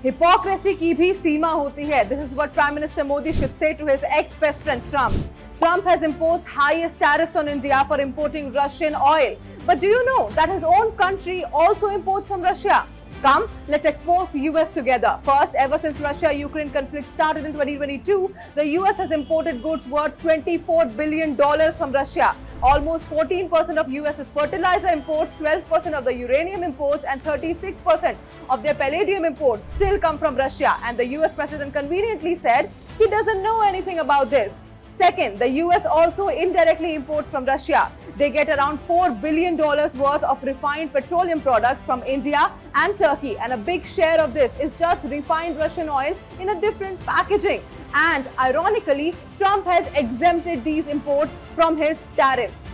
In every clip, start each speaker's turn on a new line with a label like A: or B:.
A: Hypocrisy की भी सीमा होती है. This is what Prime Minister Modi should say to his ex-best friend Trump. Trump has imposed highest tariffs on India for importing Russian oil. But do you know that his own country also imports from Russia? Come, let's expose US together. First, ever since Russia-Ukraine conflict started in 2022, the US has imported goods worth $24 billion from Russia. Almost 14% of US's fertilizer imports, 12% of the uranium imports, and 36% of their palladium imports still come from Russia. And the US president conveniently said he doesn't know anything about this. Second, the US also indirectly imports from Russia. They get around $4 billion worth of refined petroleum products from India and Turkey, and a big share of this is just refined Russian oil in a different packaging. And ironically, Trump has exempted these imports from his tariffs.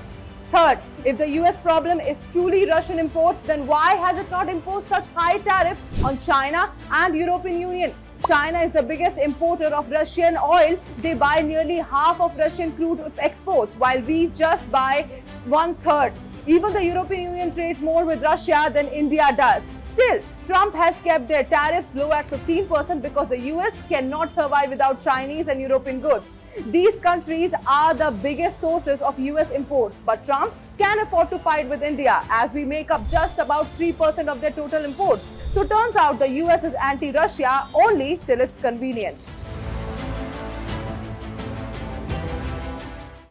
A: Third, if the US problem is truly Russian imports, then why has it not imposed such high tariffs on China and European Union? China is the biggest importer of Russian oil. They buy nearly half of Russian crude exports, while we just buy 1/3. Even the European Union trades more with Russia than India does. Still, Trump has kept their tariffs low at 15% because the US cannot survive without Chinese and European goods. These countries are the biggest sources of US imports, but Trump can afford to fight with India, as we make up just about 3% of their total imports. So turns out the US is anti-Russia only till it's convenient.